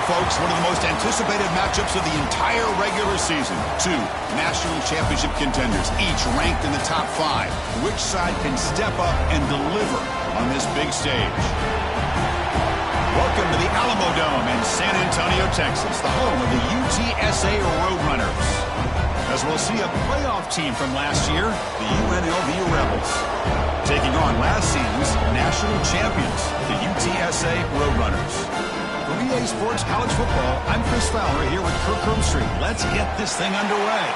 folks, one of the most anticipated matchups of the entire regular season. Two national championship contenders, each ranked in the top 5. Which side can step up and deliver on this big stage? Welcome to the Alamo Dome in San Antonio, Texas, the home of the UTSA Roadrunners. As we'll see a playoff team from last year, the UNLV Rebels, taking on last season's national champions, the UTSA Roadrunners. For EA Sports College Football, I'm Chris Fowler here with Kirk Herbstreit. Let's get this thing underway.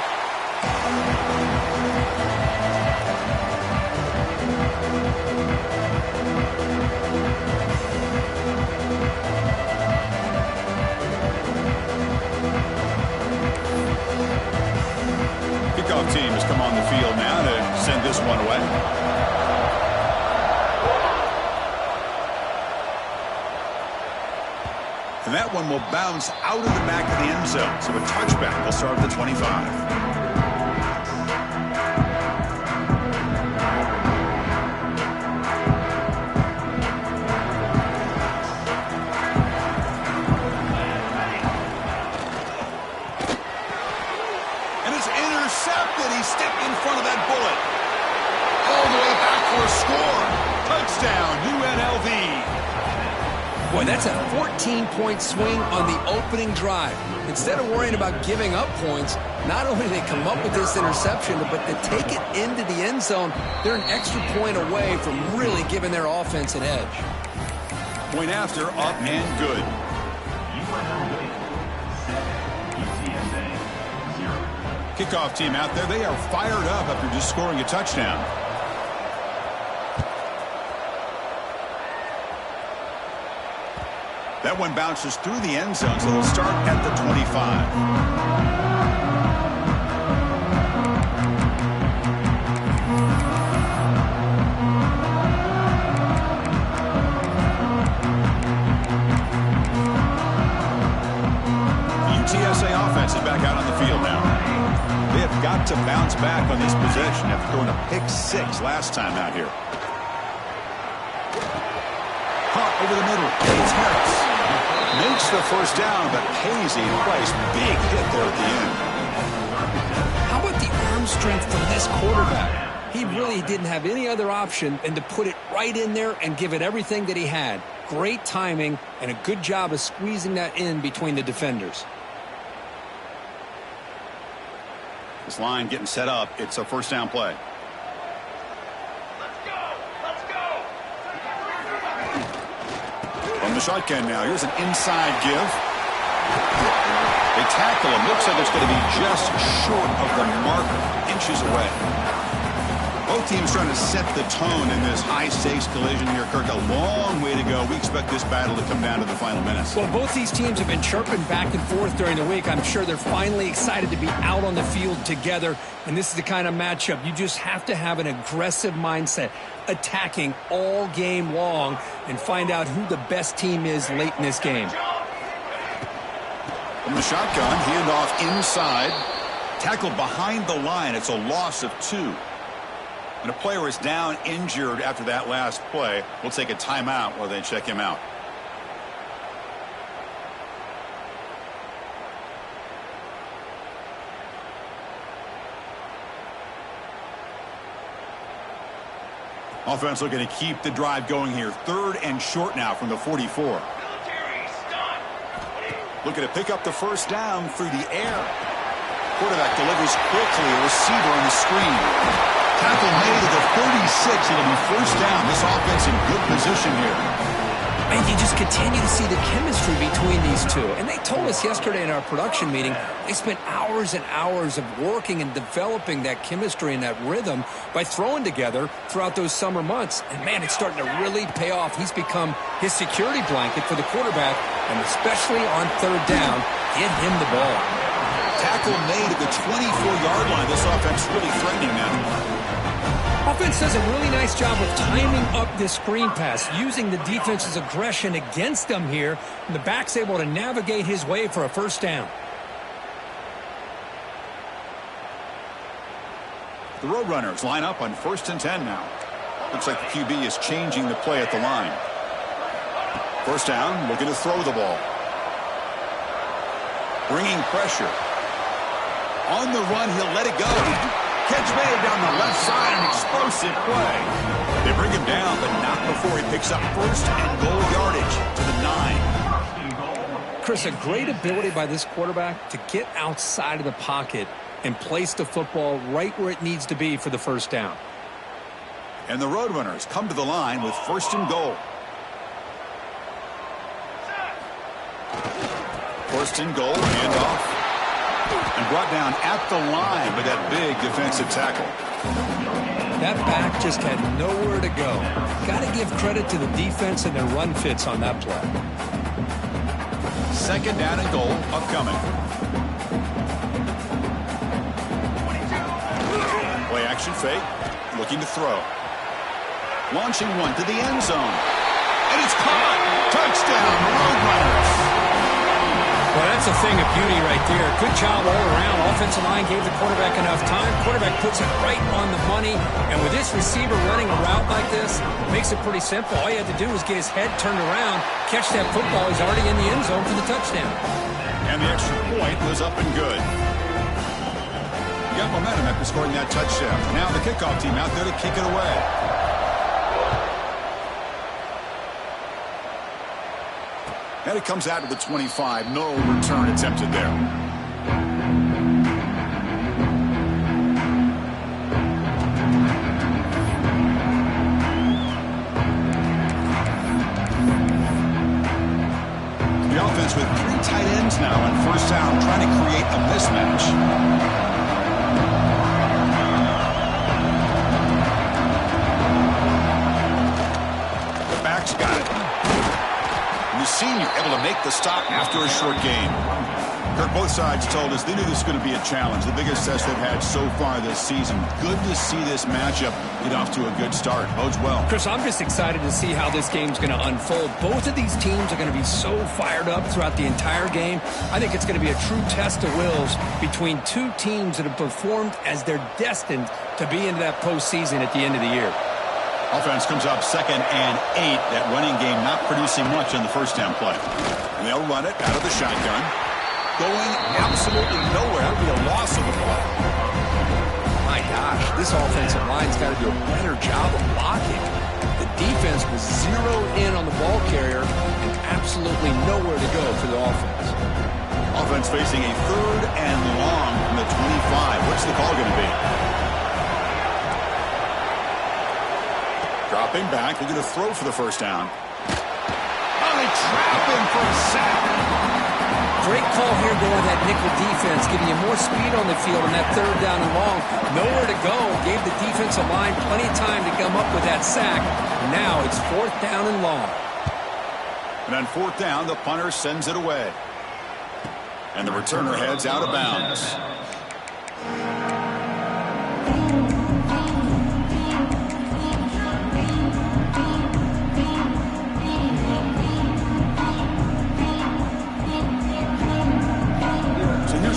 Kickoff team has come on the field now to send this one away. And that one will bounce out of the back of the end zone. So a touchback will start at the 25. And it's intercepted. He stepped in front of that bullet. All the way back for a score. Touchdown, UNLV. Boy, that's a 14-point swing on the opening drive. Instead of worrying about giving up points, not only did they come up with this interception, but to take it into the end zone, they're an extra point away from really giving their offense an edge. Point after, up and good. Kickoff team out there, they are fired up after just scoring a touchdown. That one bounces through the end zone, so they'll start at the 25. The UTSA offense is back out on the field now. They have got to bounce back on this possession after throwing a pick 6 last time out here. Caught over the middle. It's Harris. Makes the first down, but pays a price. Big hit there at the end. How about the arm strength from this quarterback? He really didn't have any other option than to put it right in there and give it everything that he had. Great timing and a good job of squeezing that in between the defenders. This line getting set up. It's a first down play. From the shotgun now. Here's an inside give. They tackle him. Looks like it's going to be just short of the marker. Inches away. Both teams trying to set the tone in this high-stakes collision here, Kirk. A long way to go. We expect this battle to come down to the final minutes. Well, both these teams have been chirping back and forth during the week. I'm sure they're finally excited to be out on the field together. And this is the kind of matchup you just have to have an aggressive mindset, attacking all game long, and find out who the best team is late in this game. From the shotgun, handoff inside. Tackled behind the line. It's a loss of 2. When a player is down injured after that last play, we'll take a timeout while they check him out. Offense looking to keep the drive going here. 3rd and short now from the 44. Looking to pick up the first down through the air. Quarterback delivers quickly. A receiver on the screen. Tackle made at the 36. It'll be first down. This offense in good position here. And you just continue to see the chemistry between these two. And they told us yesterday in our production meeting, they spent hours and hours of working and developing that chemistry and that rhythm by throwing together throughout those summer months. And, man, it's starting to really pay off. He's become his security blanket for the quarterback, and especially on 3rd down, get him the ball. Tackle made at the 24-yard line. This offense really threatening now. Offense does a really nice job of timing up this screen pass, using the defense's aggression against them here, and the back's able to navigate his way for a first down. The Roadrunners line up on 1st and 10 now. Looks like the QB is changing the play at the line. First down, looking to throw the ball. Bringing pressure. On the run, he'll let it go. Catch made down the left side, an explosive play. They bring him down, but not before he picks up first and goal yardage to the 9. Chris, a great ability by this quarterback to get outside of the pocket and place the football right where it needs to be for the first down. And the Roadrunners come to the line with first and goal. First and goal, handoff. And brought down at the line with that big defensive tackle. That back just had nowhere to go. Got to give credit to the defense and their run fits on that play. Second down and goal upcoming. Play action fake. Looking to throw. Launching one to the end zone. And it's caught. Touchdown, Roadrunners. Well, that's a thing of beauty right there. Good job all around. Offensive line gave the quarterback enough time. Quarterback puts it right on the money. And with this receiver running a route like this, it makes it pretty simple. All you had to do was get his head turned around, catch that football. He's already in the end zone for the touchdown. And the extra point was up and good. Got momentum after scoring that touchdown. Now the kickoff team out there to kick it away. And it comes out to the 25. No return attempted there. The offense with 3 tight ends now on first down, trying to create a mismatch. The back's got it. The senior able to make the stop after a short gain. Kirk, both sides told us they knew this was going to be a challenge. The biggest test they've had so far this season. Good to see this matchup get off to a good start. Bodes well. Chris, I'm just excited to see how this game's going to unfold. Both of these teams are going to be so fired up throughout the entire game. I think it's going to be a true test of wills between two teams that have performed as they're destined to be into that postseason at the end of the year. Offense comes up 2nd and 8. That running game not producing much on the first down play. And they'll run it out of the shotgun. Going absolutely nowhere. That would be a loss of the ball. My gosh, this offensive line's got to do a better job of blocking. The defense was zeroed in on the ball carrier and absolutely nowhere to go for the offense. Offense facing a 3rd and long from the 25. What's the call going to be? Dropping back, looking to throw for the first down. Oh, they trap him for a sack. Great call here going with that nickel defense, giving you more speed on the field on that 3rd down and long. Nowhere to go. Gave the defensive line plenty of time to come up with that sack. Now it's 4th down and long. And on 4th down, the punter sends it away. And the returner heads out of bounds.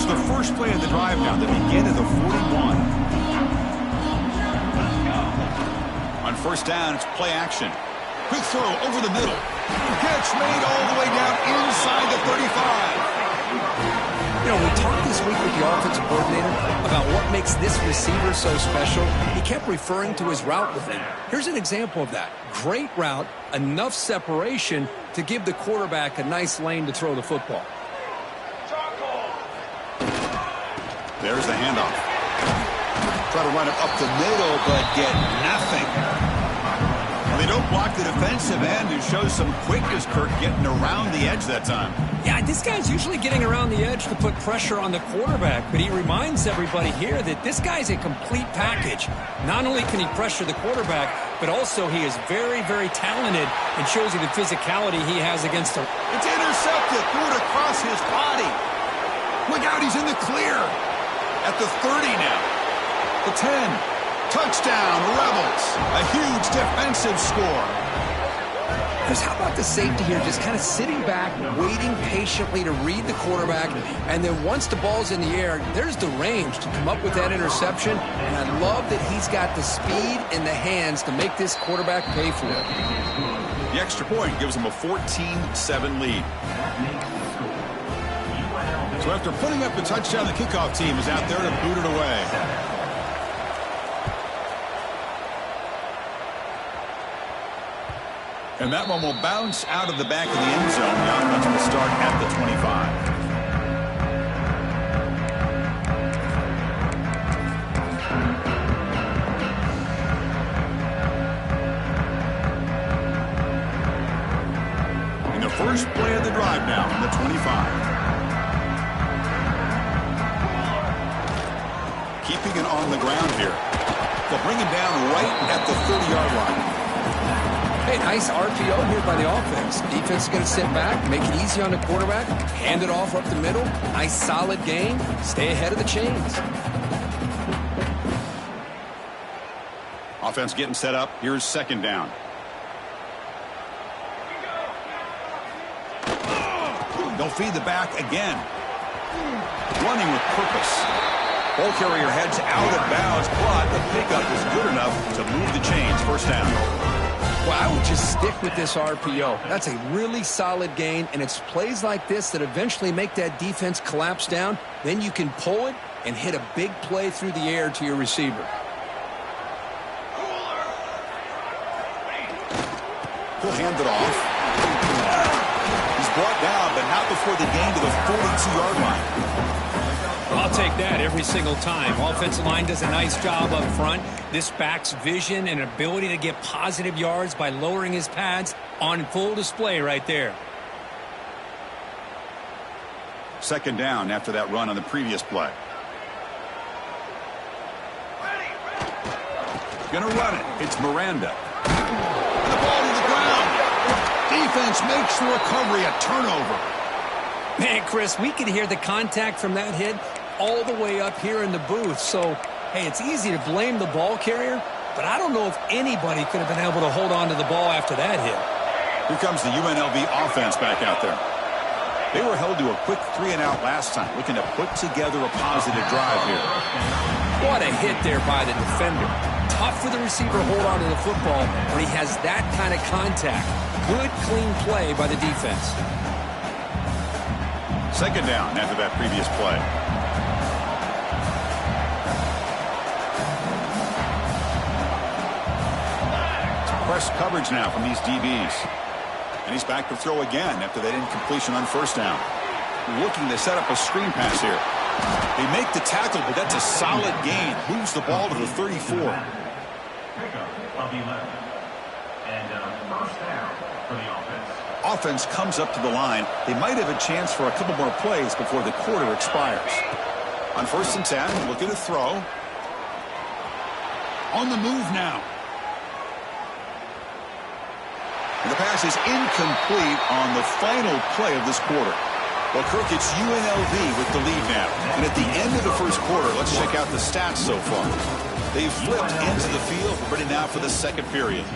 The first play of the drive now, the begin of the 41. On first down, it's play action. Quick throw over the middle. Catch made all the way down inside the 35. You know, we talked this week with the offensive coordinator about what makes this receiver so special. He kept referring to his route with him. Here's an example of that. Great route, enough separation to give the quarterback a nice lane to throw the football. There's the handoff. Try to run it up the middle, but get nothing. Well, they don't block the defensive end and show some quickness, Kirk, getting around the edge that time. Yeah, this guy's usually getting around the edge to put pressure on the quarterback, but he reminds everybody here that this guy's a complete package. Not only can he pressure the quarterback, but also he is very, very talented and shows you the physicality he has against him. It's intercepted. Threw it across his body. Look out, he's in the clear. At the 30 now. The 10. Touchdown, Rebels. A huge defensive score. Chris, how about the safety here just kind of sitting back, waiting patiently to read the quarterback, and then once the ball's in the air, there's the range to come up with that interception, and I love that he's got the speed in the hands to make this quarterback pay for it. The extra point gives him a 14-7 lead. So after putting up the touchdown, the kickoff team is out there to boot it away. And that one will bounce out of the back of the end zone. The offense will start at the 25. First play of the drive now from the 25. Keeping it on the ground here. They'll bring him down right at the 30-yard line. Hey, nice RPO here by the offense. Defense is going to sit back, make it easy on the quarterback, hand it off up the middle. Nice solid gain. Stay ahead of the chains. Offense getting set up. Here's second down. They'll feed the back again. Running with purpose. Ball carrier heads out of bounds, but the pickup is good enough to move the chains. First down. Well, I would just stick with this RPO. That's a really solid gain, and it's plays like this that eventually make that defense collapse down. Then you can pull it and hit a big play through the air to your receiver. He'll hand it off. Brought down, but not before the gain to the 42-yard line. I'll take that every single time. Offensive line does a nice job up front. This back's vision and ability to get positive yards by lowering his pads on full display right there. Second down after that run on the previous play. Gonna run it. It's Miranda. The ball to the ground. Defense makes the recovery a turnover. Man, Chris, we could hear the contact from that hit all the way up here in the booth. So, hey, it's easy to blame the ball carrier, but I don't know if anybody could have been able to hold on to the ball after that hit. Here comes the UNLV offense back out there. They were held to a quick 3-and-out last time, looking to put together a positive drive here. What a hit there by the defender. Tough for the receiver to hold on to the football when he has that kind of contact. Good, clean play by the defense. Second down after that previous play. It's press coverage now from these DBs. And he's back to throw again after that incompletion on first down. Looking to set up a screen pass here. They make the tackle, but that's a solid gain. Moves the ball to the 34. Offense comes up to the line. They might have a chance for a couple more plays before the quarter expires. On first and 10, looking to throw. On the move now. And the pass is incomplete on the final play of this quarter. Well, Kirk, it's UNLV with the lead now. And at the end of the first quarter, let's check out the stats so far. They've flipped ends of the field, ready now for the second period.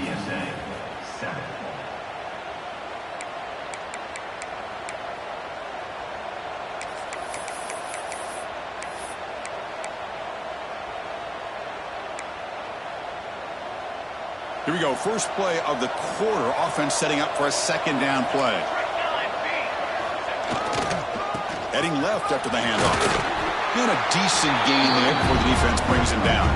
Here we go. First play of the quarter. Offense setting up for a second down play. Heading left after the handoff. And a decent gain there before the defense brings him down.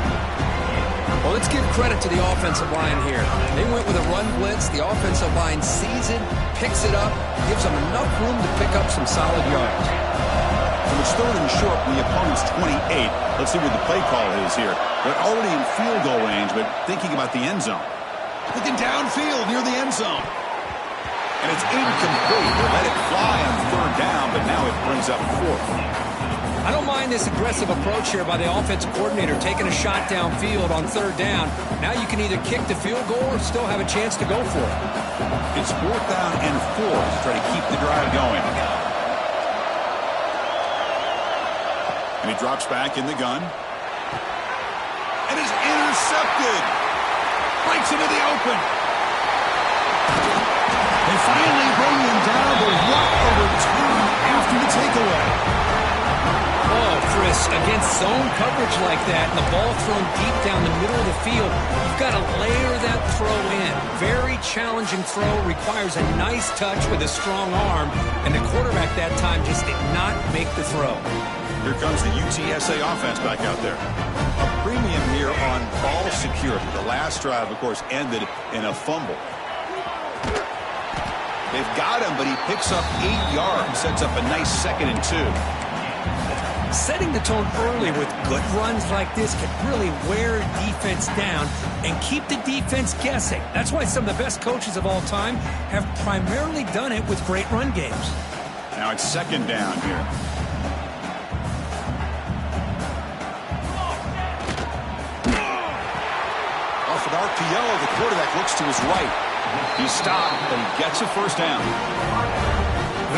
Well, let's give credit to the offensive line here. They went with a run blitz. The offensive line sees it, picks it up, gives them enough room to pick up some solid yards. So it's third and short from the opponent's 28. Let's see what the play call is here. They're already in field goal range, but thinking about the end zone. Looking downfield near the end zone. And it's incomplete. They let it fly on third down, but now it brings up fourth. I don't mind this aggressive approach here by the offensive coordinator, taking a shot downfield on third down. Now you can either kick the field goal or still have a chance to go for it. It's fourth down and 4 to try to keep the drive going. And he drops back in the gun. And is intercepted. Breaks into the open. They finally bring him down, but what a return after the takeaway. Oh, Chris, against zone coverage like that and the ball thrown deep down the middle of the field, you've got to layer that throw in. Very challenging throw, requires a nice touch with a strong arm, and the quarterback that time just did not make the throw. Here comes the UTSA offense back out there. A premium here on ball security. The last drive, of course, ended in a fumble. They've got him, but he picks up 8 yards, sets up a nice 2nd and 2. Setting the tone early with good runs like this can really wear a defense down and keep the defense guessing. That's why some of the best coaches of all time have primarily done it with great run games. Now it's 2nd down here. Off an RPO, the quarterback looks to his right. He's stopped, but he gets a 1st down.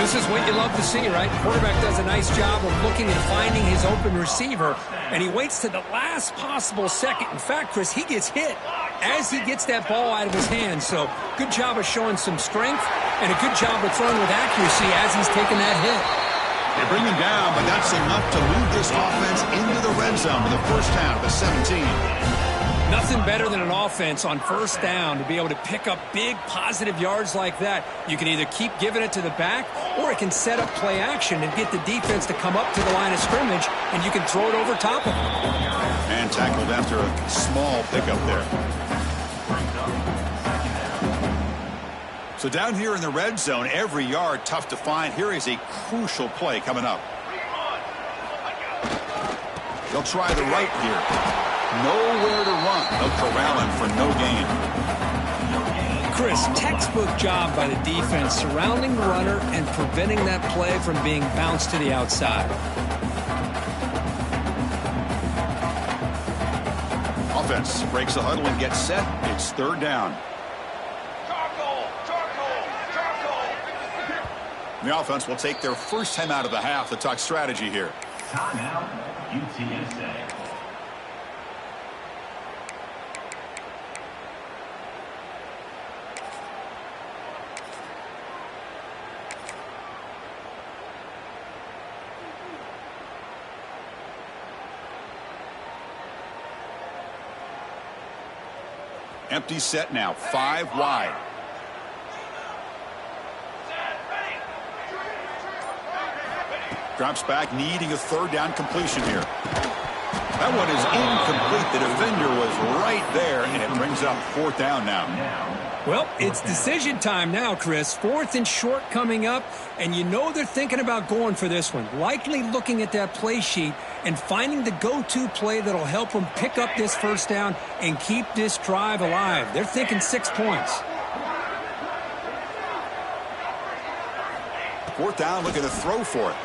This is what you love to see, right? Quarterback does a nice job of looking and finding his open receiver, and he waits to the last possible second. In fact, Chris, he gets hit as he gets that ball out of his hands. So good job of showing some strength and a good job of throwing with accuracy as he's taking that hit. They bring him down, but that's enough to move this offense into the red zone with a 1st down at the 17. Nothing better than an offense on 1st down to be able to pick up big positive yards like that. You can either keep giving it to the back, or it can set up play action and get the defense to come up to the line of scrimmage, and you can throw it over top of them. And tackled after a small pickup there. So down here in the red zone, every yard tough to find. Here is a crucial play coming up. They'll try the right here. Nowhere to run. They'll corral him for no gain. Chris, textbook job by the defense surrounding the runner and preventing that play from being bounced to the outside. Offense breaks the huddle and gets set. It's 3rd down. The offense will take their 1st time out of the half to talk strategy here. Timeout, UTSA. Empty set now, 5 wide. Drops back, needing a 3rd down completion here. That one is incomplete. The defender was right there, and it brings up 4th down now. Well, it's decision time now, Chris. 4th and short coming up, and you know they're thinking about going for this one. Likely looking at that play sheet and finding the go-to play that'll help them pick up this 1st down and keep this drive alive. They're thinking 6 points. 4th down, looking to throw for it.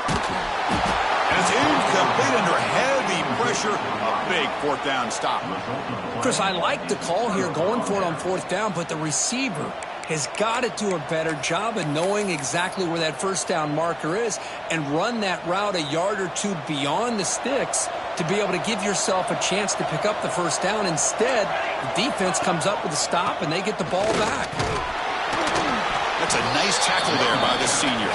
And it's incomplete under heavy pressure. A big 4th down stop. Chris, I like the call here going for it on 4th down, but the receiver has got to do a better job of knowing exactly where that 1st down marker is and run that route a yard or 2 beyond the sticks to be able to give yourself a chance to pick up the 1st down. Instead, the defense comes up with a stop and they get the ball back. That's a nice tackle there by the senior.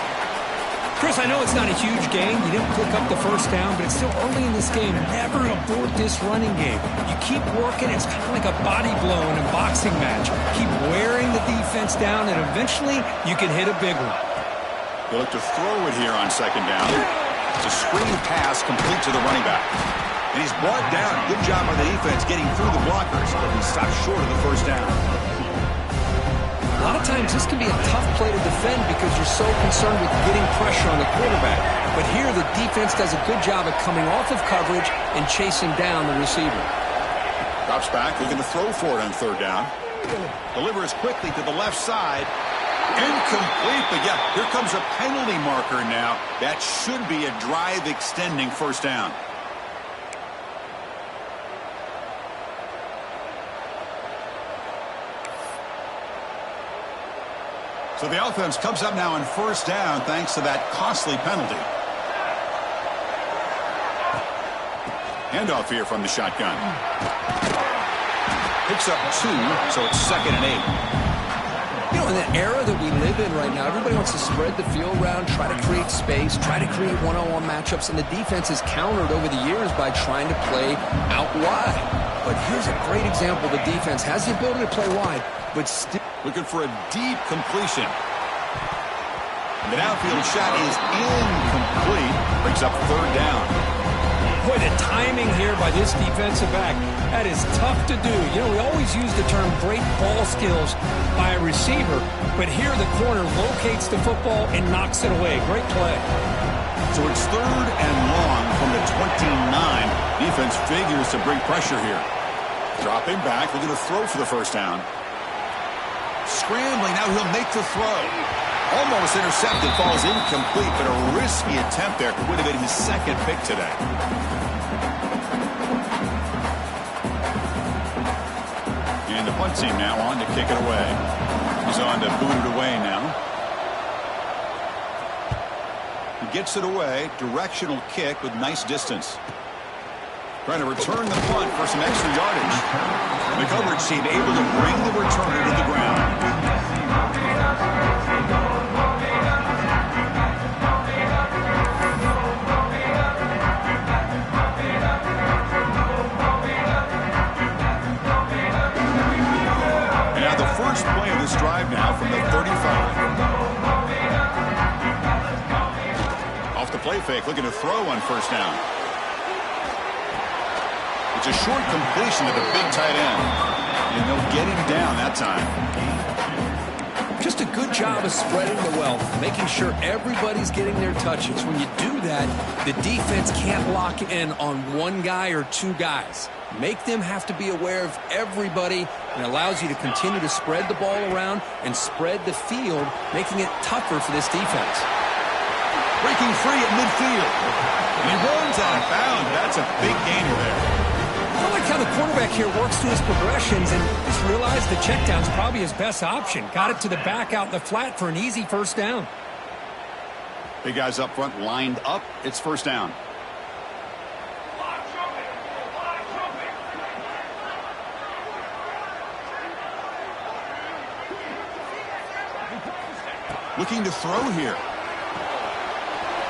Chris, I know it's not a huge gain. You didn't pick up the 1st down, but it's still early in this game. Never abort this running game. You keep working. It's kind of like a body blow in a boxing match. Keep wearing the defense down, and eventually you can hit a big one. They look to throw it here on 2nd down. It's a screen pass complete to the running back. And he's brought down. Good job by the defense getting through the blockers, but he stopped short of the 1st down. A lot of times this can be a tough play to defend because you're so concerned with getting pressure on the quarterback. But here the defense does a good job of coming off of coverage and chasing down the receiver. Drops back, looking to throw for it on 3rd down. Delivers quickly to the left side. Incomplete, but yeah, here comes a penalty marker now. That should be a drive-extending 1st down. So the offense comes up now on 1st down thanks to that costly penalty. Handoff here from the shotgun. Picks up 2, so it's 2nd and 8. You know, in the era that we live in right now, everybody wants to spread the field around, try to create space, try to create one-on-one matchups, and the defense has countered over the years by trying to play out wide. But here's a great example. The defense has the ability to play wide, but still looking for a deep completion. And the downfield shot is incomplete. Brings up third down. Boy, the timing here by this defensive back, that is tough to do. You know, we always use the term great ball skills by a receiver, but here the corner locates the football and knocks it away. Great play. So it's third and long from the 29. Defense figures to bring pressure here. Dropping back, looking to throw for the first down. Scrambling, now he'll make the throw. Almost intercepted, falls incomplete, but a risky attempt there. Would have been his second pick today. And the punt team now on to kick it away. He's on to boot it away now. He gets it away. Directional kick with nice distance. Trying to return the punt for some extra yardage. The coverage team able to bring the returner to the ground. And now the first play of this drive now from the 35. Off the play fake, looking to throw on first down. It's a short completion to the big tight end. And they'll get him down that time. just a good job of spreading the wealth, making sure everybody's getting their touches. When you do that, the defense can't lock in on one guy or two guys. Make them have to be aware of everybody, and allows you to continue to spread the ball around and spread the field, making it tougher for this defense. Breaking free at midfield. And he runs out of bounds. That's a big gainer there. I like how the quarterback here works through his progressions and just realized the check down's probably his best option. Got it to the back out in the flat for an easy first down. Big guys up front lined up. It's first down. Looking to throw here.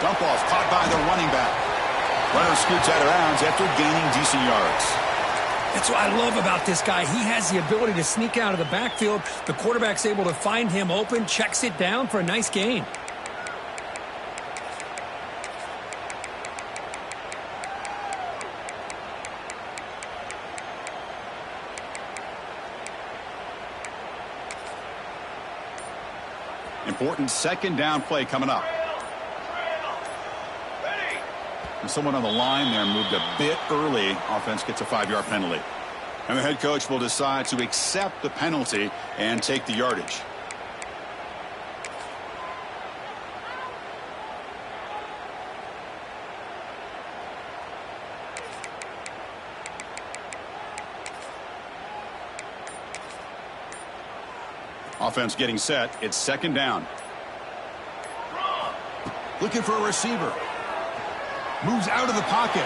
Dump off caught by the running back. Runner scoots out of bounds after gaining decent yards. That's what I love about this guy. He has the ability to sneak out of the backfield. The quarterback's able to find him open, checks it down for a nice gain. Important second down play coming up. And someone on the line there moved a bit early. Offense gets a 5-yard penalty. And the head coach will decide to accept the penalty and take the yardage. Offense getting set. It's second down. Looking for a receiver. Moves out of the pocket.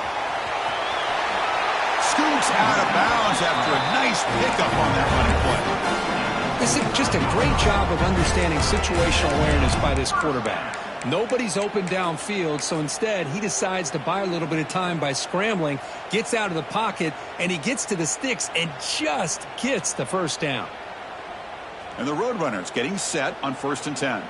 Scoots out of bounds after a nice pickup on that running play. This is just a great job of understanding situational awareness by this quarterback. Nobody's open downfield, so instead he decides to buy a little bit of time by scrambling, gets out of the pocket, and he gets to the sticks and just gets the first down. And the Roadrunners getting set on 1st and 10.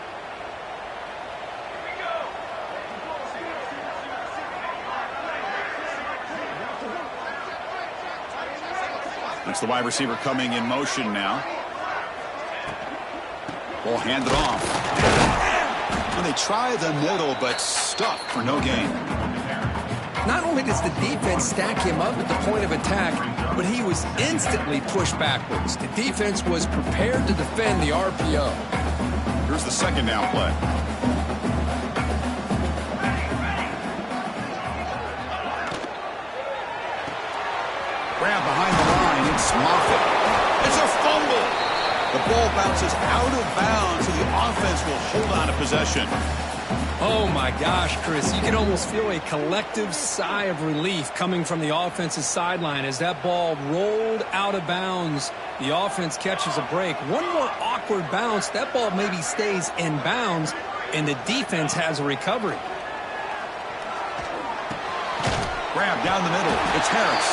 That's the wide receiver coming in motion now. Ball handed off. And they try the middle, but stuck for no gain. Not only does the defense stack him up at the point of attack, but he was instantly pushed backwards. The defense was prepared to defend the RPO. Here's the second down play. Grab behind the line. It's Moffitt. It's a fumble. The ball bounces out of bounds, so the offense will hold on to possession. Oh, my gosh, Chris. You can almost feel a collective sigh of relief coming from the offensive sideline as that ball rolled out of bounds. The offense catches a break. One more awkward bounce. That ball maybe stays in bounds, and the defense has a recovery. Grab down the middle. It's Harris.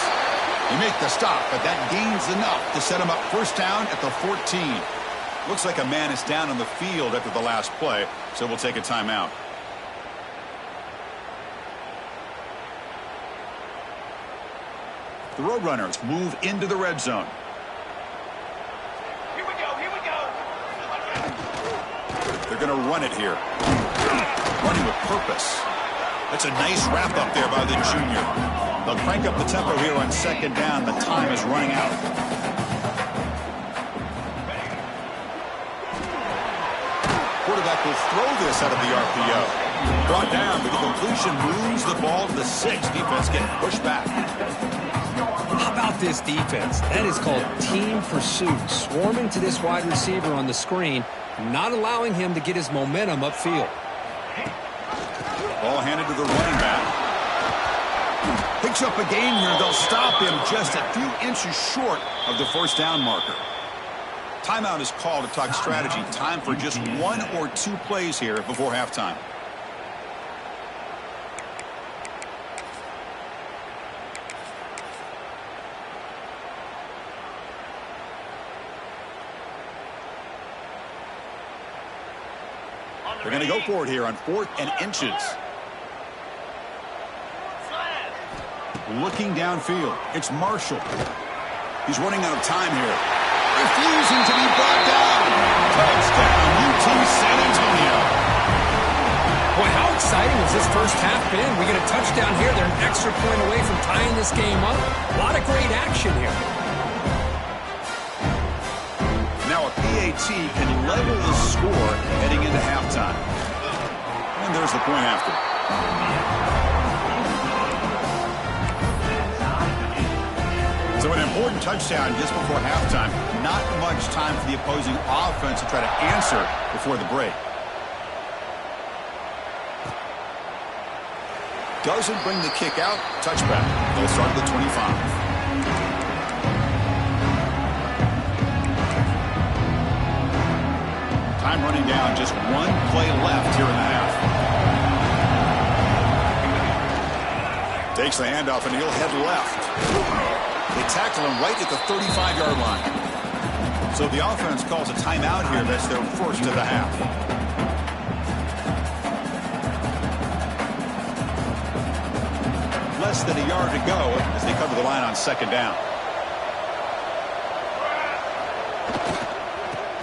He make the stop, but that gains enough to set him up first down at the 14. Looks like a man is down on the field after the last play, so we'll take a timeout. The Roadrunners move into the red zone. Here we go, here we go. They're going to run it here. Running with purpose. That's a nice wrap up there by the junior. They'll crank up the tempo here on second down. The time is running out. Quarterback will throw this out of the RPO. Brought down, but the completion moves the ball to the 6. Defense getting pushed back. How about this defense? That is called team pursuit. Swarming to this wide receiver on the screen, not allowing him to get his momentum upfield. Ball handed to the running back. Picks up a gain here. They'll stop him just a few inches short of the first down marker. Timeout is called to talk strategy. Time for just 1 or 2 plays here before halftime. They're going to go for it here on 4th and inches. Looking downfield. It's Marshall. He's running out of time here. Refusing to be brought down. Touchdown, UT San Antonio. Boy, how exciting has this first half been? We get a touchdown here. They're an extra point away from tying this game up. A lot of great action here. Now a PAT can level the score heading into halftime. And there's the point after. So an important touchdown just before halftime. Not much time for the opposing offense to try to answer before the break. Doesn't bring the kick out. Touchback. They'll start at the 25. Time running down, just 1 play left here in the half. Takes the handoff and he'll head left. They tackle him right at the 35-yard line. So the offense calls a timeout here. That's their first of the half. Less than a yard to go as they come to the line on second down.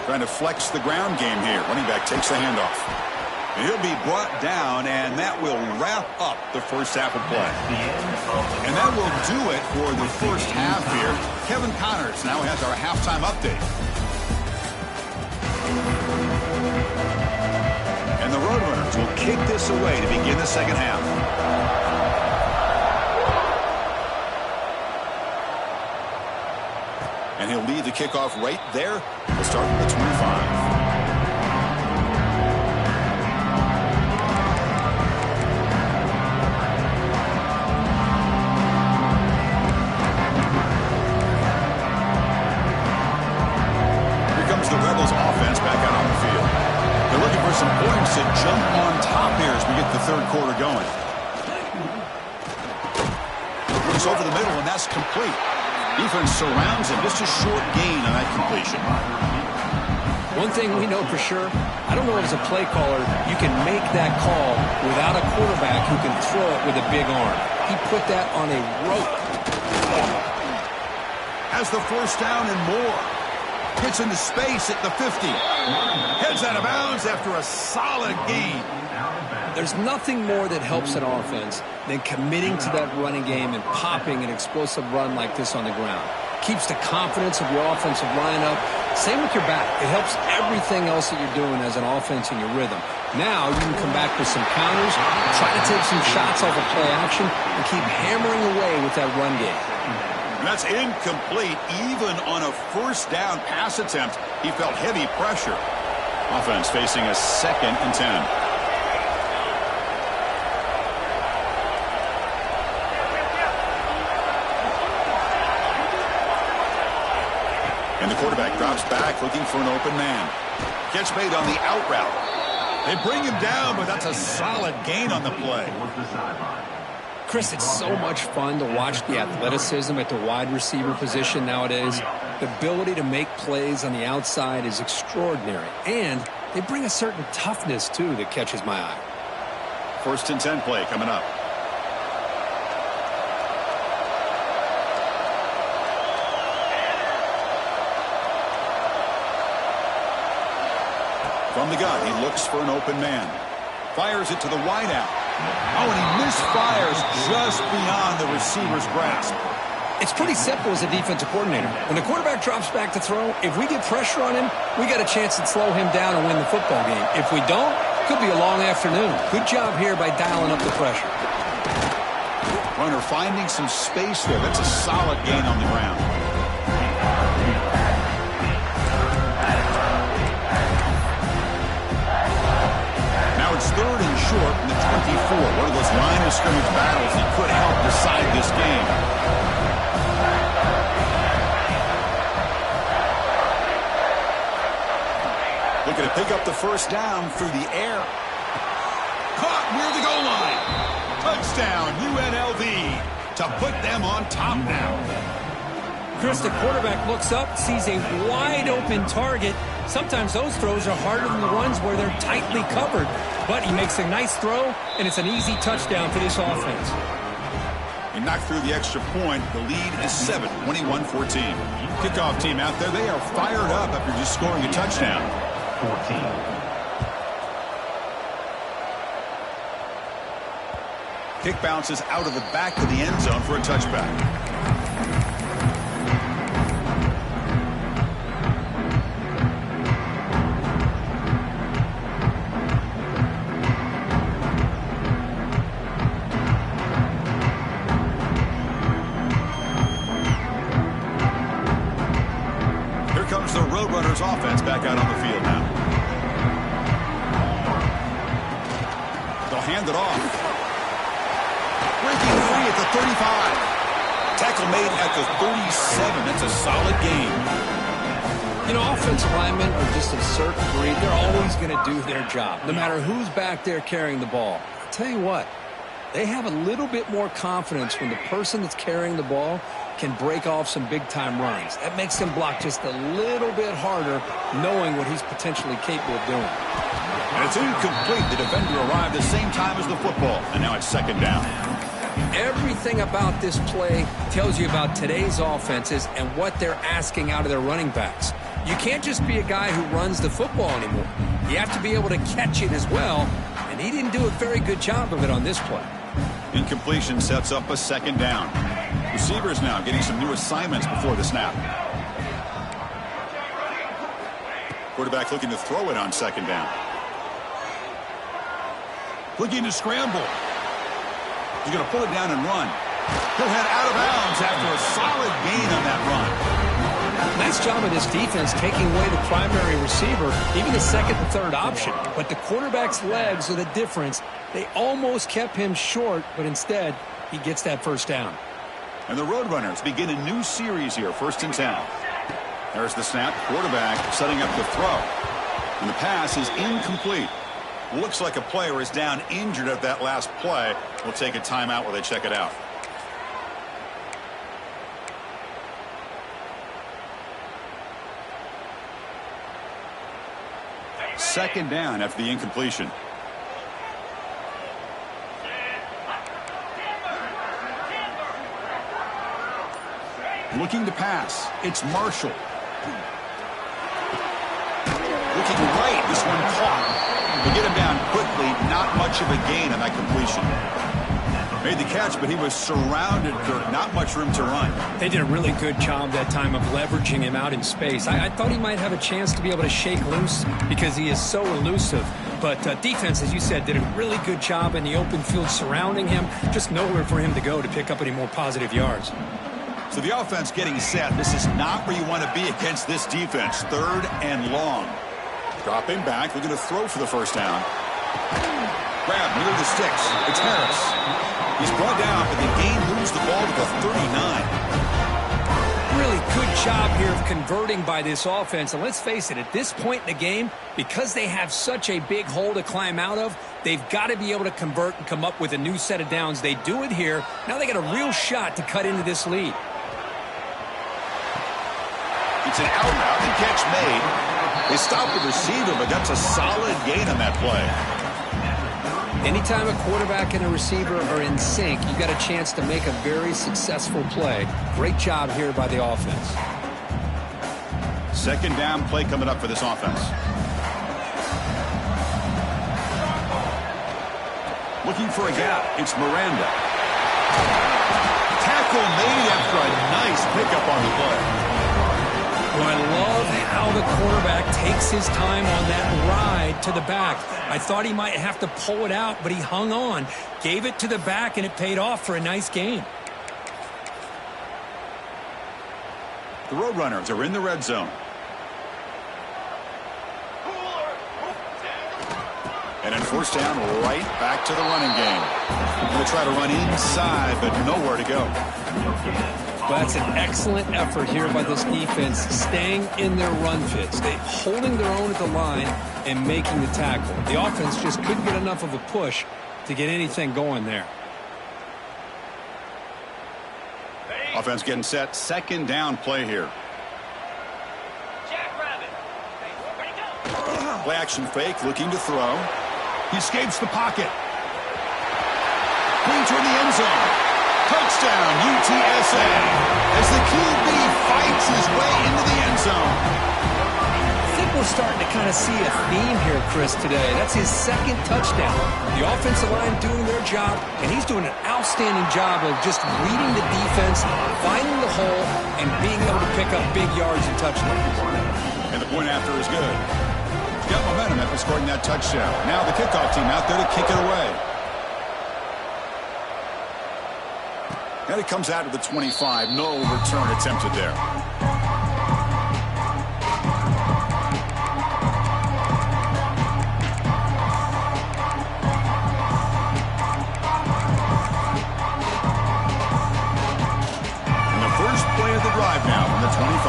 Trying to flex the ground game here. Running back takes the handoff. And he'll be brought down, and that will wrap up the first half of play. And that will do it for the first half here. Kevin Connors now has our halftime update. And the Roadrunners will kick this away to begin the second half. And he'll lead the kickoff right there. We'll start from the 25. The Rebels offense back out on the field. They're looking for some points to jump on top here as we get the third quarter going. Looks over the middle, and that's complete. Defense surrounds him. Just a short gain on that completion. One thing we know for sure, I don't know as a play caller, you can make that call without a quarterback who can throw it with a big arm. He put that on a rope. Has the first down and more. Gets into space at the 50. Heads out of bounds after a solid gain. There's nothing more that helps an offense than committing to that running game and popping an explosive run like this on the ground. Keeps the confidence of your offensive lineup. Same with your back. It helps everything else that you're doing as an offense in your rhythm. Now you can come back with some counters, try to take some shots off of play action, and keep hammering away with that run game. That's incomplete. Even on a first down pass attempt, he felt heavy pressure. Offense facing a 2nd and 10. And the quarterback drops back looking for an open man. Catch made on the out route. They bring him down, but that's a solid gain on the play. Chris, it's so much fun to watch the athleticism at the wide receiver position nowadays. The ability to make plays on the outside is extraordinary. And they bring a certain toughness, too, that catches my eye. 1st and 10 play coming up. From the gun, he looks for an open man. Fires it to the wideout. Oh, and he misfires just beyond the receiver's grasp. It's pretty simple as a defensive coordinator. When the quarterback drops back to throw, if we get pressure on him, we got a chance to slow him down and win the football game. If we don't, could be a long afternoon. Good job here by dialing up the pressure. Runner finding some space there. That's a solid gain on the ground. Now it's 3rd and short in the 24. One of those line of scrimmage battles that could help decide this game. Looking to pick up the 1st down through the air. Caught near the goal line. Touchdown, UNLV, to put them on top now. Chris, the quarterback looks up, sees a wide-open target. Sometimes those throws are harder than the ones where they're tightly covered. But he makes a nice throw, and it's an easy touchdown for this offense. He knocked through the extra point. The lead is 7, 21-14. Kickoff team out there, they are fired up after just scoring a touchdown. 14. Kick bounces out of the back of the end zone for a touchback. Here comes the Roadrunners offense back out on the field now. They'll hand it off. Breaking free at the 35. Tackle made at the 37. That's a solid gain. You know, offensive linemen are just a certain breed. They're always going to do their job, no matter who's back there carrying the ball. I'll tell you what, they have a little bit more confidence when the person that's carrying the ball can break off some big-time runs. That makes him block just a little bit harder, knowing what he's potentially capable of doing. And it's incomplete. The defender arrived the same time as the football, and now it's 2nd down. Everything about this play tells you about today's offenses and what they're asking out of their running backs. You can't just be a guy who runs the football anymore. You have to be able to catch it as well, and he didn't do a very good job of it on this play. Incompletion sets up a 2nd down. Receivers now getting some new assignments before the snap. Quarterback looking to throw it on 2nd down. Looking to scramble. He's going to pull it down and run. He'll head out of bounds after a solid gain on that run. Nice job of this defense taking away the primary receiver, even the 2nd and 3rd option. But the quarterback's legs are the difference. They almost kept him short, but instead, he gets that 1st down. And the Roadrunners begin a new series here, 1st and 10. There's the snap. Quarterback setting up the throw. And the pass is incomplete. Looks like a player is down injured at that last play. We'll take a timeout while they check it out. Second down after the incompletion. Looking to pass. It's Marshall. Looking right. This one caught. They get him down quickly. Not much of a gain on that completion. Made the catch, but he was surrounded, Kirk. Not much room to run. They did a really good job that time of leveraging him out in space. I thought he might have a chance to be able to shake loose because he is so elusive. But defense, as you said, did a really good job in the open field surrounding him. Just nowhere for him to go to pick up any more positive yards. So the offense getting set. This is not where you want to be against this defense. 3rd and long. Dropping back, looking to throw for the 1st down. Grab near the sticks. It's Harris. He's brought down, but the game moves the ball to the 39. Really good job here of converting by this offense. And let's face it, at this point in the game, because they have such a big hole to climb out of, they've got to be able to convert and come up with a new set of downs. They do it here. Now they got a real shot to cut into this lead. It's an out-route and catch made. They stopped the receiver, but that's a solid gain on that play. Anytime a quarterback and a receiver are in sync, you got a chance to make a very successful play. Great job here by the offense. Second down play coming up for this offense. Looking for a gap. It's Miranda. Tackle made after a nice pickup on the play. Well, I love how the quarterback takes his time on that ride to the back. I thought he might have to pull it out, but he hung on, gave it to the back, and it paid off for a nice gain. The Roadrunners are in the red zone. And in first down, right back to the running game. Going to try to run inside, but nowhere to go. Well, that's an excellent effort here by this defense, staying in their run fits. They holding their own at the line and making the tackle. The offense just couldn't get enough of a push to get anything going there. Offense getting set. Second down play here. Play action fake, looking to throw. He escapes the pocket. Clean toward the end zone. Touchdown, UTSA, as the QB fights his way into the end zone. I think we're starting to kind of see a theme here, Chris, today. That's his second touchdown. The offensive line doing their job, and he's doing an outstanding job of just reading the defense, finding the hole, and being able to pick up big yards and touchdowns. And the point after is good. Got momentum after scoring that touchdown. Now the kickoff team out there to kick it away. And it comes out of the 25. No return attempted there. And the first play of the drive now from the 25.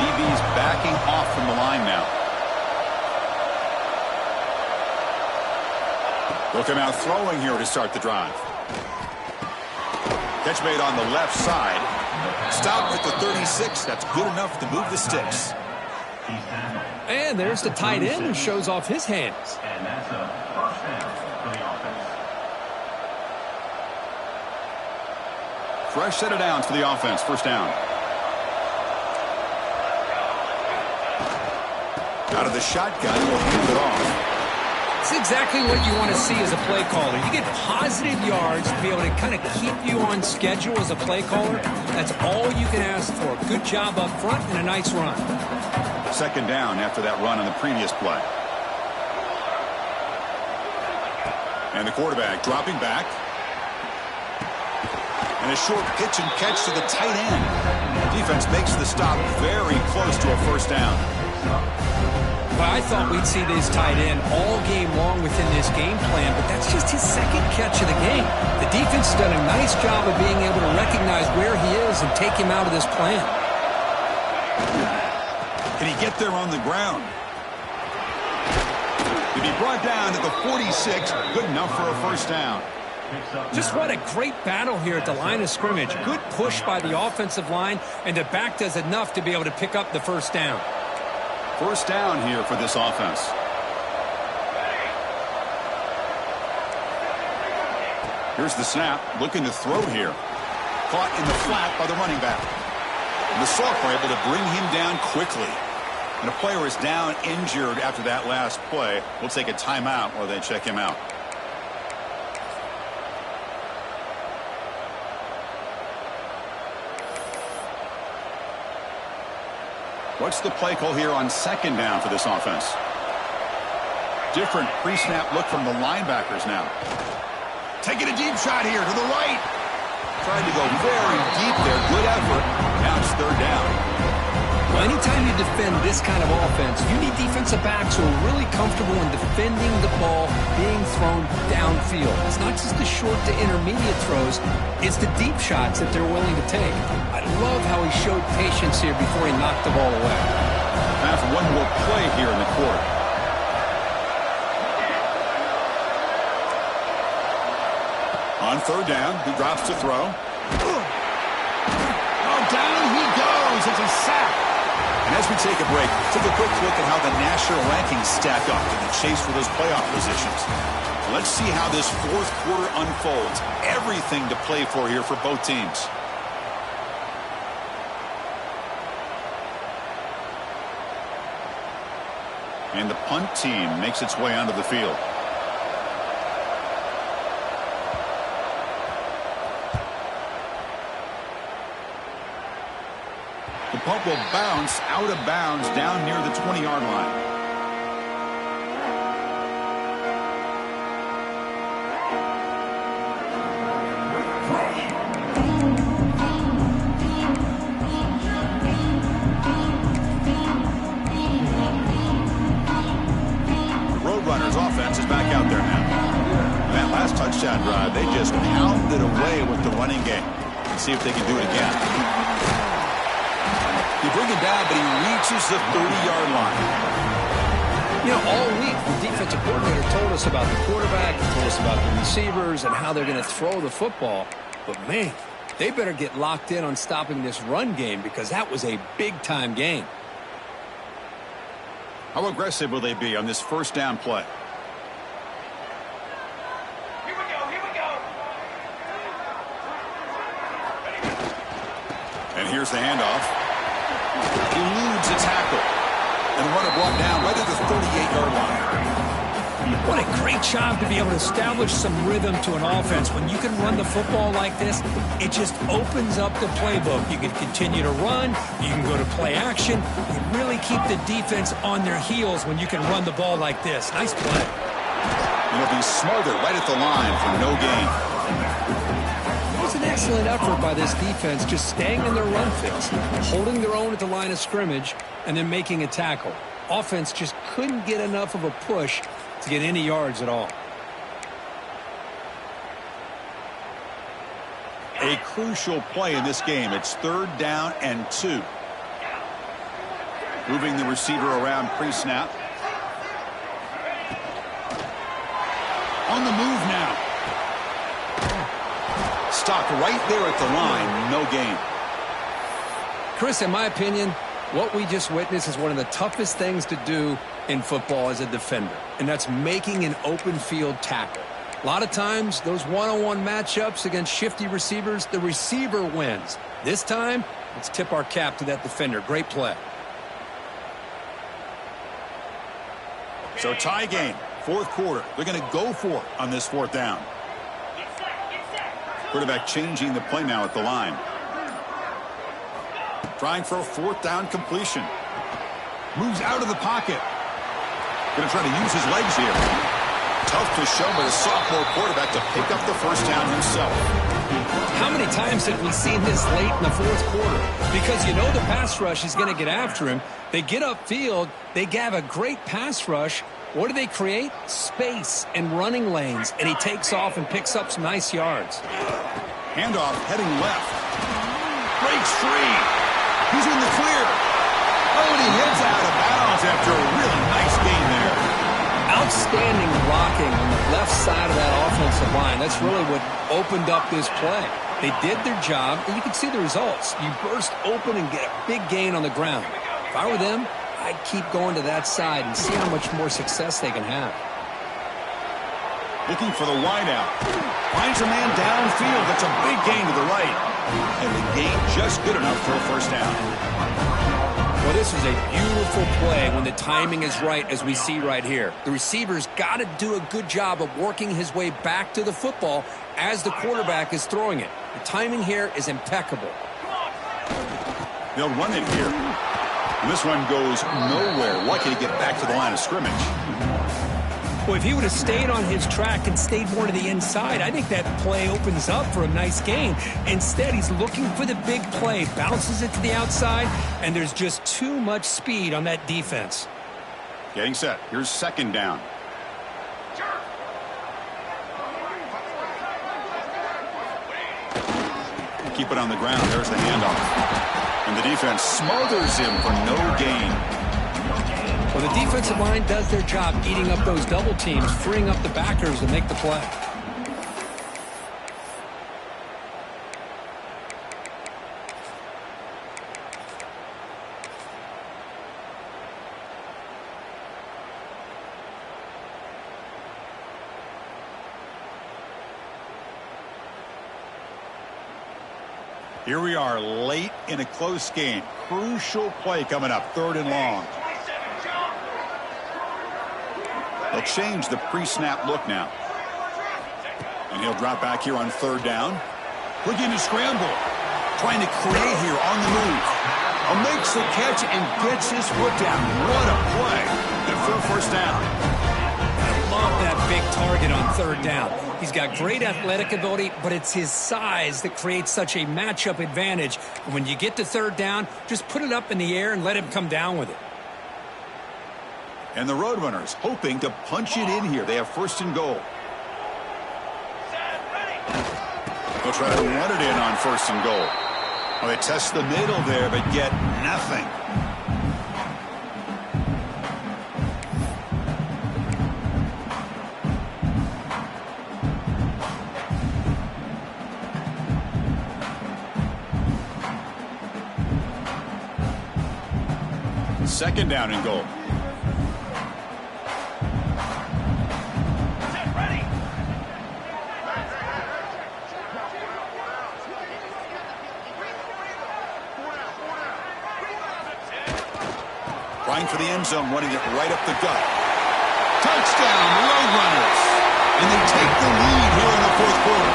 DB's backing off from the line now. They'll come out throwing here to start the drive. Catch made on the left side. Stopped at the 36. That's good enough to move the sticks. And there's the tight end who shows off his hands. And that's a first down for the offense. Fresh set of downs for the offense. First down. Out of the shotgun, will hand it off. It's exactly what you want to see as a play caller. You get positive yards to be able to kind of keep you on schedule as a play caller. That's all you can ask for. Good job up front and a nice run. Second down after that run on the previous play. And the quarterback dropping back. And a short pitch and catch to the tight end. Defense makes the stop very close to a first down. Well, I thought we'd see this tight end all game long within this game plan, but that's just his second catch of the game. The defense has done a nice job of being able to recognize where he is and take him out of this plan. Can he get there on the ground? To be brought down at the 46, good enough for a first down. Just what a great battle here at the line of scrimmage. Good push by the offensive line, and the back does enough to be able to pick up the first down. First down here for this offense. Here's the snap, looking to throw here. Caught in the flat by the running back. And the Soft were able to bring him down quickly. And a player is down injured after that last play. We'll take a timeout while they check him out. What's the play call here on second down for this offense? Different pre-snap look from the linebackers now. Taking a deep shot here to the right. Trying to go very deep there. Good effort. Now it's third down. Well, anytime you defend this kind of offense, you need defensive backs who are really comfortable in defending the ball being thrown downfield. It's not just the short to intermediate throws, it's the deep shots that they're willing to take. I love how he showed patience here before he knocked the ball away. Half one more play here in the quarter. On third down, he drops to throw. Oh, down he goes. It's a sack. And as we take a break, take a quick look at how the national rankings stack up in the chase for those playoff positions. Let's see how this fourth quarter unfolds. Everything to play for here for both teams. And the punt team makes its way onto the field. The punt will bounce out of bounds down near the 20-yard line. The Roadrunners offense is back out there now. That last touchdown drive, they just pounded away with the running game. Let's see if they can do it again. You bring him down, but he reaches the 30-yard line. You know, all week, the defensive coordinator told us about the quarterback, he told us about the receivers and how they're going to throw the football. But, man, they better get locked in on stopping this run game because that was a big-time game. How aggressive will they be on this first down play? Here we go. And here's the handoff. Eludes a tackle. And the runner brought down right at the 38-yard line. What a great job to be able to establish some rhythm to an offense. When you can run the football like this, it just opens up the playbook. You can continue to run. You can go to play action. You really keep the defense on their heels when you can run the ball like this. Nice play. It'll be smothered right at the line for no gain. It was an excellent effort by this defense, just staying in their run fix, holding their own at the line of scrimmage, and then making a tackle. Offense just couldn't get enough of a push to get any yards at all. A crucial play in this game. It's third down and 2. Moving the receiver around pre-snap. On the move now. Stopped right there at the line. No gain. Chris, in my opinion, what we just witnessed is one of the toughest things to do in football as a defender, and that's making an open field tackle. A lot of times, those one-on-one matchups against shifty receivers, the receiver wins. This time, let's tip our cap to that defender. Great play. So tie game, fourth quarter. They're going to go for it on this fourth down. Quarterback changing the play now at the line. Trying for a fourth down completion. Moves out of the pocket. Going to try to use his legs here. Tough to show by the sophomore quarterback to pick up the first down himself. How many times have we seen this late in the fourth quarter? Because you know the pass rush is going to get after him. They get upfield. They have a great pass rush. What do they create? Space and running lanes. And he takes off and picks up some nice yards. Handoff heading left. Breaks free. He's in the clear. Oh, and he heads out of bounds after a really nice gain there. Outstanding blocking on the left side of that offensive line. That's really what opened up this play. They did their job, and you can see the results. You burst open and get a big gain on the ground. If I were them, I'd keep going to that side and see how much more success they can have. Looking for the wideout. Finds a man downfield. That's a big gain to the right. And the gain just good enough for a first down. Well, this is a beautiful play when the timing is right, as we see right here. The receiver's got to do a good job of working his way back to the football as the quarterback is throwing it. The timing here is impeccable. They'll run it here. And this run goes nowhere. Lucky to get back to the line of scrimmage. Well, if he would have stayed on his track and stayed more to the inside, I think that play opens up for a nice gain. Instead, he's looking for the big play, bounces it to the outside, and there's just too much speed on that defense. Getting set. Here's second down. Keep it on the ground. There's the handoff. And the defense smothers him for no gain. Well, the defensive line does their job eating up those double teams, freeing up the backers to make the play. Here we are late in a close game. Crucial play coming up, 3rd and long. They'll change the pre-snap look now. And he'll drop back here on 3rd down. Looking to scramble. Trying to create here on the move. Makes the catch and gets his foot down. What a play. And for 1st down. Love that big target on 3rd down. He's got great athletic ability, but it's his size that creates such a matchup advantage. And when you get to 3rd down, just put it up in the air and let him come down with it. And the Roadrunners hoping to punch it in here. They have 1st and goal. They'll try to run it in on 1st and goal. Well, they test the middle there, but get nothing. Second down and goal. Trying for the end zone, running it right up the gut. Touchdown, Roadrunners. And they take the lead here in the 4th quarter.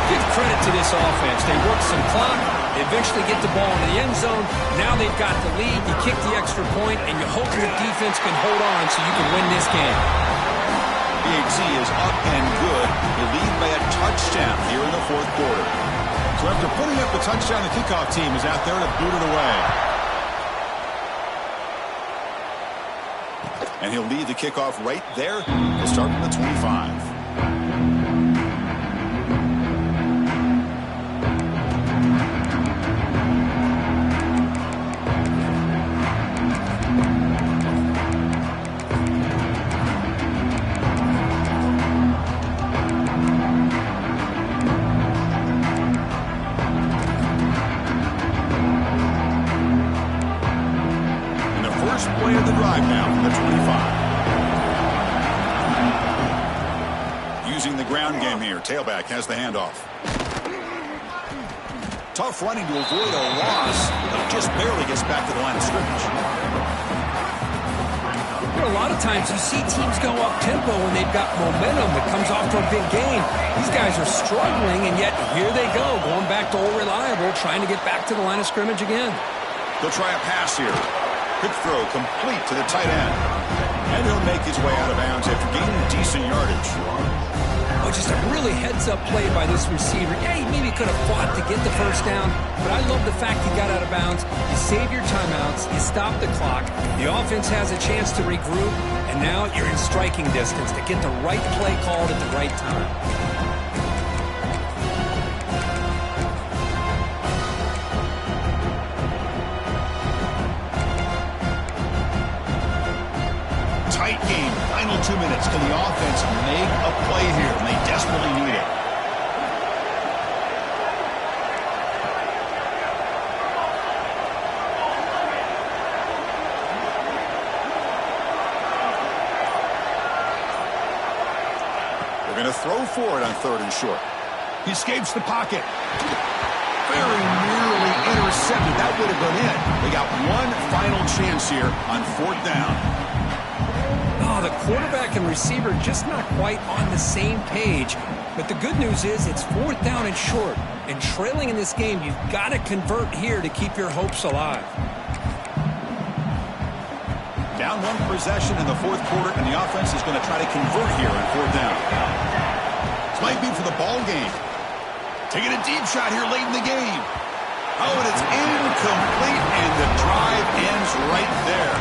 Give credit to this offense. They work some clock. They eventually get the ball in the end zone. Now they've got the lead. You kick the extra point, and you hope your defense can hold on so you can win this game. BHC is up and good. They lead by a touchdown here in the 4th quarter. So after putting up the touchdown, the kickoff team is out there to boot it away. And he'll lead the kickoff right there. He'll start from the 25. Play of the drive now from the 25. Using the ground game here. Tailback has the handoff. Tough running to avoid a loss. He just barely gets back to the line of scrimmage. You know, a lot of times you see teams go up-tempo when they've got momentum that comes off to a big game. These guys are struggling, and yet here they go, going back to old reliable, trying to get back to the line of scrimmage again. They'll try a pass here. Quick throw complete to the tight end. And he'll make his way out of bounds after gaining decent yardage. Oh, just a really heads-up play by this receiver. Yeah, he maybe could have fought to get the 1st down, but I love the fact he got out of bounds. You save your timeouts, you stop the clock, the offense has a chance to regroup, and now you're in striking distance to get the right play called at the right time. Tight game, final 2 minutes. Can the offense make a play here? And they desperately need it. They're going to throw for it on 3rd and short. He escapes the pocket. Very nearly intercepted. That would have been it. They got one final chance here on 4th down. Oh, the quarterback and receiver just not quite on the same page. But the good news is it's 4th down and short. And trailing in this game, you've got to convert here to keep your hopes alive. Down one possession in the fourth quarter, and the offense is going to try to convert here on fourth down. This might be for the ball game. Taking a deep shot here late in the game. Oh, and it's incomplete, and the drive ends right there.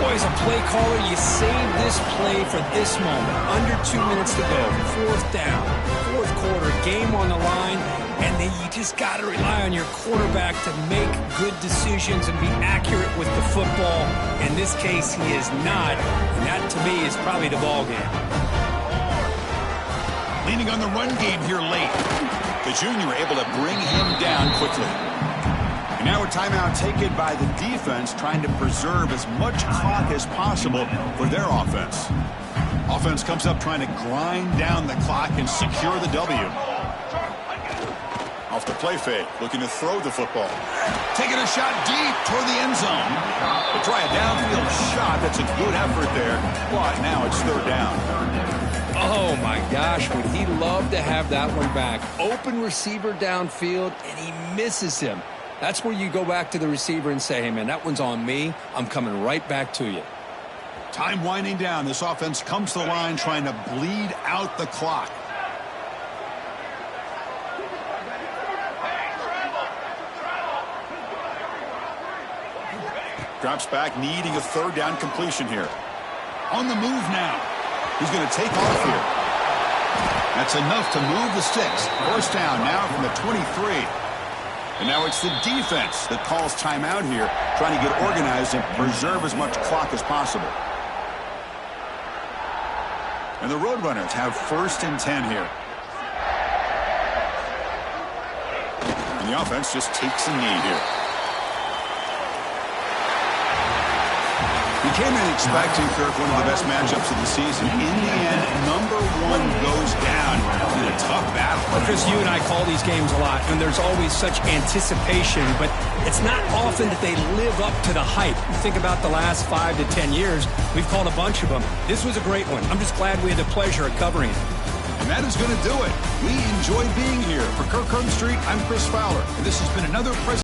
Boy, as a play caller, you save this play for this moment. Under 2 minutes to go. Fourth down, fourth quarter, game on the line, and then you just got to rely on your quarterback to make good decisions and be accurate with the football. In this case, he is not, and that to me is probably the ball game. Leaning on the run game here late. The junior able to bring him down quickly. And now a timeout taken by the defense, trying to preserve as much clock as possible for their offense. Offense comes up trying to grind down the clock and secure the W. Off the play fake, looking to throw the football. Taking a shot deep toward the end zone. They try a downfield shot. That's a good effort there, but now it's third down. Oh, my gosh, would he love to have that one back. Open receiver downfield, and he misses him. That's where you go back to the receiver and say, hey, man, that one's on me. I'm coming right back to you. Time winding down. This offense comes to the line trying to bleed out the clock. Drops back, needing a third down completion here. On the move now. He's going to take off here. That's enough to move the sticks. First down now from the 23. And now it's the defense that calls timeout here, trying to get organized and preserve as much clock as possible. And the Roadrunners have first and 10 here. And the offense just takes a knee here. We came in expecting, Kirk, one of the best matchups of the season. In the end, number one goes down in a tough battle. Well, Chris, you and I call these games a lot, and there's always such anticipation, but it's not often that they live up to the hype. You think about the last 5 to 10 years, we've called a bunch of them. This was a great one. I'm just glad we had the pleasure of covering it. And that is going to do it. We enjoyed being here. For Kirk Street, I'm Chris Fowler, and this has been another presentation.